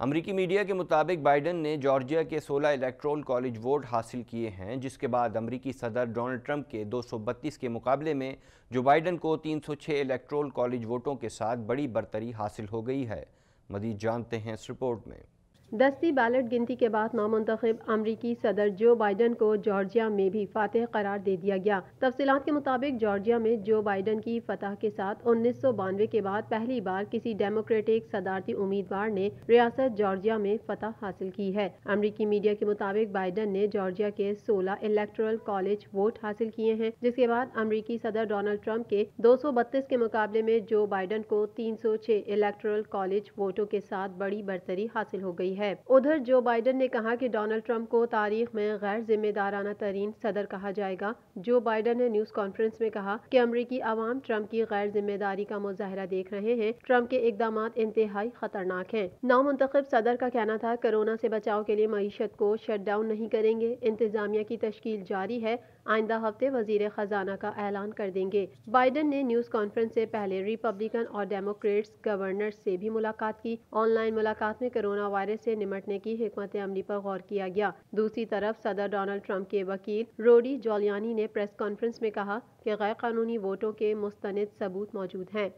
امریکی میڈیا کے مطابق بائیڈن نے جارجیا کے 16 الیکٹورل کالج ووٹ حاصل کیے ہیں، جس کے بعد امریکی صدر ڈونلڈ ٹرمپ کے 232 کے مقابلے میں جو بائیڈن کو 306 الیکٹورل کالج ووٹوں کے ساتھ بڑی برتری حاصل ہو گئی ہے۔ مزید جانتے ہیں اس رپورٹ میں۔ دستی بیلٹ گنتی کے بعد نامنتخب امریکی صدر جو بائیڈن کو جارجیا میں بھی فاتح قرار دے دیا گیا۔ تفصیلات کے مطابق جارجیا میں جو بائیڈن کی فتح کے ساتھ 1992 کے بعد پہلی بار کسی ڈیموکریٹک صدارتی امیدوار نے ریاست جارجیا میں فتح حاصل کی ہے۔ امریکی میڈیا کے مطابق بائیڈن نے جارجیا کے 16 الیکٹورل کالج ووٹ حاصل کیے ہیں، جس کے بعد امریکی صدر ڈونلڈ ٹرمپ کے 232 کے مقابلے میں جو بائیڈن کو 306 الیکٹورل کالج ووٹوں کے ساتھ بڑی برتری حاصل ہو گئی ہے۔ ادھر جو بائیڈن نے کہا کہ ڈونلڈ ٹرمپ کو تاریخ میں غیر ذمہ دارانہ ترین صدر کہا جائے گا۔ جو بائیڈن نے نیوز کانفرنس میں کہا کہ امریکی عوام ٹرمپ کی غیر ذمہ داری کا مظاہرہ دیکھ رہے ہیں، ٹرمپ کے اقدامات انتہائی خطرناک ہیں۔ نامنتخب صدر کا کہنا تھا کورونا سے بچاؤ کے لیے معیشت کو شٹ ڈاؤن نہیں کریں گے، انتظامیہ کی تشکیل جاری ہے، آئندہ ہفتے وزیر خزانہ کا اعلان کر دیں گے۔ بائیڈن نے نیوز کانفرنس سے پہلے ریپبلکن اور ڈیموکریٹس گورنر سے بھی ملاقات کی۔ آن لائن ملاقات میں کورونا وائرس سے نمٹنے کی حکمت عملی پر غور کیا گیا۔ دوسری طرف صدر ڈونلڈ ٹرمپ کے وکیل روڈی جولیانی نے پریس کانفرنس میں کہا کہ غیر قانونی ووٹوں کے مستند ثبوت موجود ہیں۔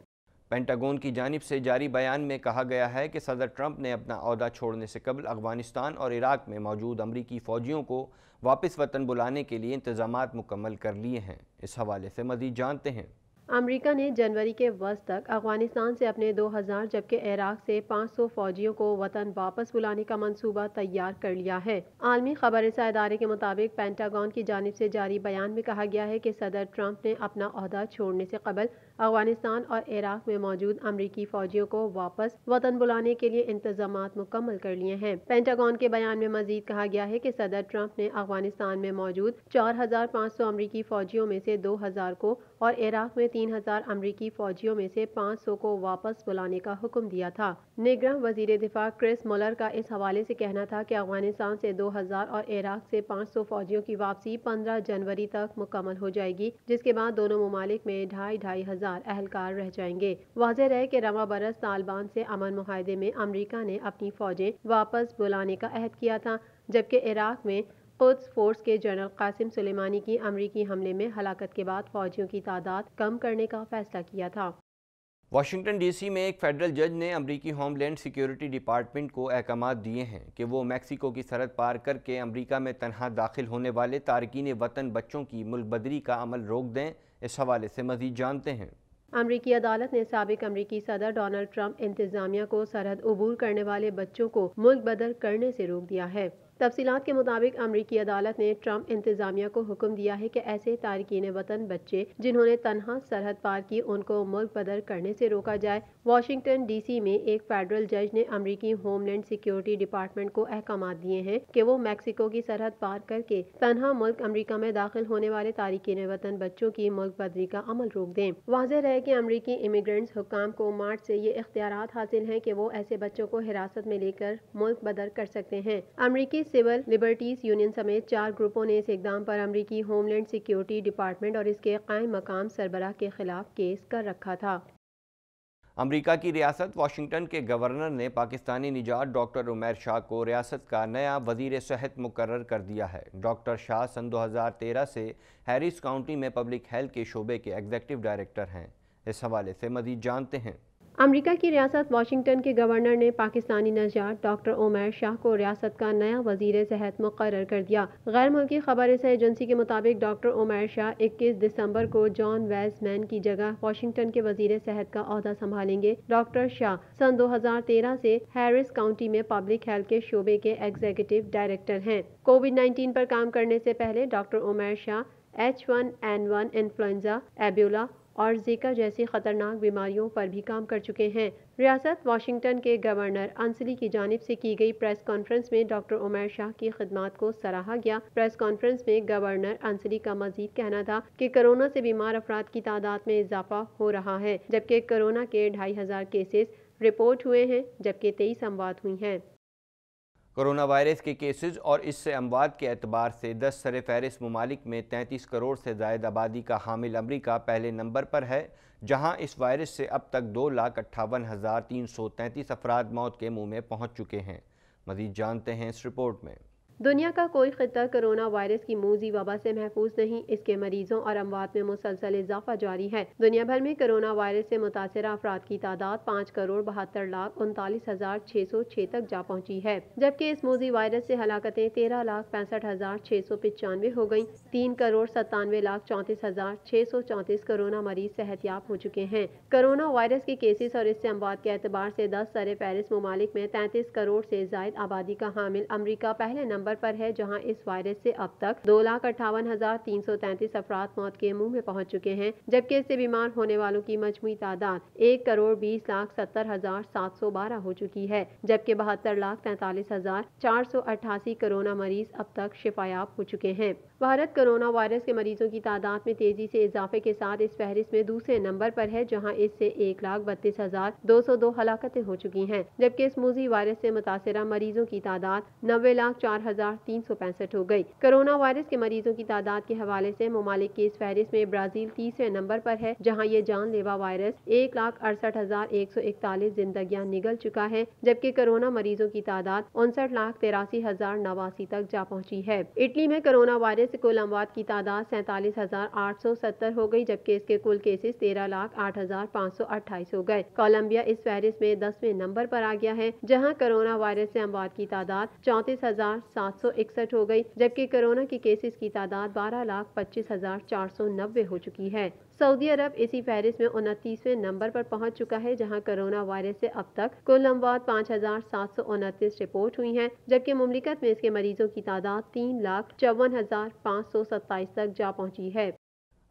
پینٹاگون کی جانب سے جاری بیان میں کہا گیا ہے کہ صدر ٹرمپ نے اپنا عہدہ چھوڑنے سے قبل افغانستان اور عراق میں موجود امریکی فوجیوں کو واپس وطن بلانے کے لیے انتظامات مکمل کر لیے ہیں۔ اس حوالے سے مزید جانتے ہیں۔ امریکہ نے جنوری کے وسط تک افغانستان سے اپنے 2000 جبکہ عراق سے 500 فوجیوں کو وطن واپس بلانے کا منصوبہ تیار کر لیا ہے۔ عالمی خبر رساں ادارے کے مطابق پینٹاگون کی جانب سے جاری بیان میں کہا گیا ہے کہ صدر ٹرمپ نے اپنا عہدہ چھوڑنے سے قبل افغانستان اور عراق میں موجود امریکی فوجیوں کو واپس وطن بلانے کے لیے انتظامات مکمل کر لیے ہیں۔ پینٹاگون کے بیان میں مزید کہا گیا ہے کہ صدر ٹرمپ نے افغانستان میں موجود 4500 امریکی فوجیوں میں سے 2000 کو اور عراق میں 3000 امریکی فوجیوں میں سے 500 کو واپس بلانے کا حکم دیا تھا۔ نگراں وزیر دفاع کرس ملر کا اس حوالے سے کہنا تھا کہ افغانستان سے 2000 اور عراق سے 500 فوجیوں کی واپسی 15 جنوری تک مکمل ہو جائے گی، جس کے بعد دونوں ممالک میں 2500 اہلکار رہ جائیں گے۔ واضح رہے کہ رواں برس طالبان سے امن معاہدے میں امریکہ نے اپنی فوجیں واپس بلانے کا عہد کیا تھا، جبکہ عراق میں قدس فورس کے جنرل قاسم سلیمانی کی امریکی حملے میں ہلاکت کے بعد فوجیوں کی تعداد کم کرنے کا فیصلہ کیا تھا۔ واشنگٹن ڈی سی میں ایک فیڈرل جج نے امریکی ہوم لینڈ سیکیورٹی ڈپارٹمنٹ کو احکامات دیے ہیں کہ وہ میکسیکو کی سرحد پار کر کے امریکہ میں تنہا داخل ہونے والے تارکین وطن بچوں کی ملک بدری کا عمل روک دیں۔ اس حوالے سے مزید جانتے ہیں۔ امریکی عدالت نے سابق امریکی صدر ڈونلڈ ٹرمپ انتظامیہ کو سرحد عبور کرنے والے بچوں کو ملک بدر کرنے سے روک دیا ہے۔ تفصیلات کے مطابق امریکی عدالت نے ٹرمپ انتظامیہ کو حکم دیا ہے کہ ایسے تارکین وطن بچے جنہوں نے تنہا سرحد پار کی ان کو ملک بدر کرنے سے روکا جائے۔ واشنگٹن ڈی سی میں ایک فیڈرل جج نے امریکی ہوم لینڈ سیکیورٹی ڈپارٹمنٹ کو احکامات دیے ہیں کہ وہ میکسیکو کی سرحد پار کر کے تنہا ملک امریکہ میں داخل ہونے والے تارکین وطن بچوں کی ملک بدری کا عمل روک دیں۔ واضح رہے کہ امریکی امیگرنٹس حکام کو مارچ سے یہ اختیارات حاصل ہیں کہ وہ ایسے بچوں کو حراست میں لے کر ملک بدر کر سکتے ہیں۔ امریکی سول لبرٹیز یونین سمیت 4 گروپوں نے اس اقدام پر امریکی ہوم لینڈ سیکیورٹی ڈپارٹمنٹ اور اس کے قائم مقام سربراہ کے خلاف کیس کر رکھا تھا۔ امریکہ کی ریاست واشنگٹن کے گورنر نے پاکستانی نژاد ڈاکٹر عمیر شاہ کو ریاست کا نیا وزیر صحت مقرر کر دیا ہے۔ ڈاکٹر شاہ سن 2013 سے ہیریس کاؤنٹی میں پبلک ہیلتھ کے شعبے کے ایگزیکٹو ڈائریکٹر ہیں۔ اس حوالے سے مزید جانتے ہیں۔ امریکہ کی ریاست واشنگٹن کے گورنر نے پاکستانی نژاد ڈاکٹر عمیر شاہ کو ریاست کا نیا وزیر صحت مقرر کر دیا۔ غیر ملکی خبر رساں ایجنسی کے مطابق ڈاکٹر عمیر شاہ 21 دسمبر کو جان ویز مین کی جگہ واشنگٹن کے وزیر صحت کا عہدہ سنبھالیں گے۔ ڈاکٹر شاہ سن 2013 سے ہیرس کاؤنٹی میں پبلک ہیلتھ کے شعبے کے ایگزیکٹو ڈائریکٹر ہیں۔ کووڈ-19 پر کام کرنے سے پہلے ڈاکٹر عمیر شاہ H1N1 انفلوئنزا، ایبولا اور زیکا جیسی خطرناک بیماریوں پر بھی کام کر چکے ہیں۔ ریاست واشنگٹن کے گورنر انسلی کی جانب سے کی گئی پریس کانفرنس میں ڈاکٹر عمیر شاہ کی خدمات کو سراہا گیا۔ پریس کانفرنس میں گورنر انسلی کا مزید کہنا تھا کہ کورونا سے بیمار افراد کی تعداد میں اضافہ ہو رہا ہے، جبکہ کورونا کے 2500 کیسز رپورٹ ہوئے ہیں، جبکہ 23 اموات ہوئی ہیں۔ کورونا وائرس کے کیسز اور اس سے اموات کے اعتبار سے 10 سر فہرست ممالک میں 33 کروڑ سے زائد آبادی کا حامل امریکہ پہلے نمبر پر ہے، جہاں اس وائرس سے اب تک 2,58,333 افراد موت کے منہ میں پہنچ چکے ہیں۔ مزید جانتے ہیں اس رپورٹ میں۔ دنیا کا کوئی خطہ کرونا وائرس کی موذی وبا سے محفوظ نہیں، اس کے مریضوں اور اموات میں مسلسل اضافہ جاری ہے۔ دنیا بھر میں کرونا وائرس سے متاثرہ افراد کی تعداد 5,72,39,606 تک جا پہنچی ہے، جبکہ اس موذی وائرس سے ہلاکتیں 13,65,695 ہو گئیں۔ 3,97,34,634 کرونا مریض صحت یاب ہو چکے ہیں۔ کرونا وائرس کے کیسز اور اس سے اموات کے اعتبار سے 10 سر فہرست ممالک میں 33 کروڑ سے زائد آبادی کا حامل امریکہ پہلے نمبر پر ہے، جہاں اس وائرس سے اب تک 2,58,333 افراد موت کے منہ میں پہنچ چکے ہیں، جبکہ اس سے بیمار ہونے والوں کی مجموعی تعداد 1,20,70,712 ہو چکی ہے، جبکہ 72,43,488 کرونا مریض اب تک شفا یاب ہو چکے ہیں۔ بھارت کرونا وائرس کے مریضوں کی تعداد میں تیزی سے اضافے کے ساتھ اس فہرست میں دوسرے نمبر پر ہے، جہاں اس سے 1,32,202 ہلاکتیں ہو چکی ہیں، جبکہ اس موذی وائرس سے متاثرہ مریضوں کی تعداد 90,04,365 ہو گئی۔ کرونا وائرس کے مریضوں کی تعداد کے حوالے سے ممالک کی اس فہرست میں برازیل تیسرے نمبر پر ہے، جہاں یہ جان لیوا وائرس 1,68,141 زندگیاں نگل چکا ہے، جبکہ کرونا مریضوں کی تعداد 59,83,089 تک جا پہنچی ہے۔ اٹلی میں کرونا وائرس سے کل اموات کی تعداد 47,870 ہو گئی، جبکہ اس کے کل کیسز 13,08,528 ہو گئے۔ کولمبیا اس فہرست میں 10ویں نمبر پر آ گیا ہے، جہاں کرونا وائرس سے اموات کی تعداد 34,761 ہو گئی، جبکہ کرونا کے کیسز کی تعداد 12,25,490 ہو چکی ہے۔ سعودی عرب اسی فہرست میں 29ویں نمبر پر پہنچ چکا ہے، جہاں کرونا وائرس سے اب تک کل اموات 5,729 رپورٹ ہوئی ہیں، جبکہ مملکت میں اس کے مریضوں کی تعداد 3,54,527 تک جا پہنچی ہے۔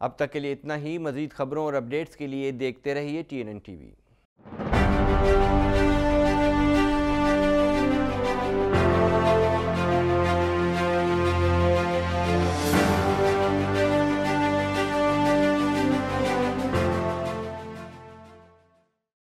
اب تک کے لیے اتنا ہی۔ مزید خبروں اور اپڈیٹس کے لیے دیکھتے رہیے TNN TV۔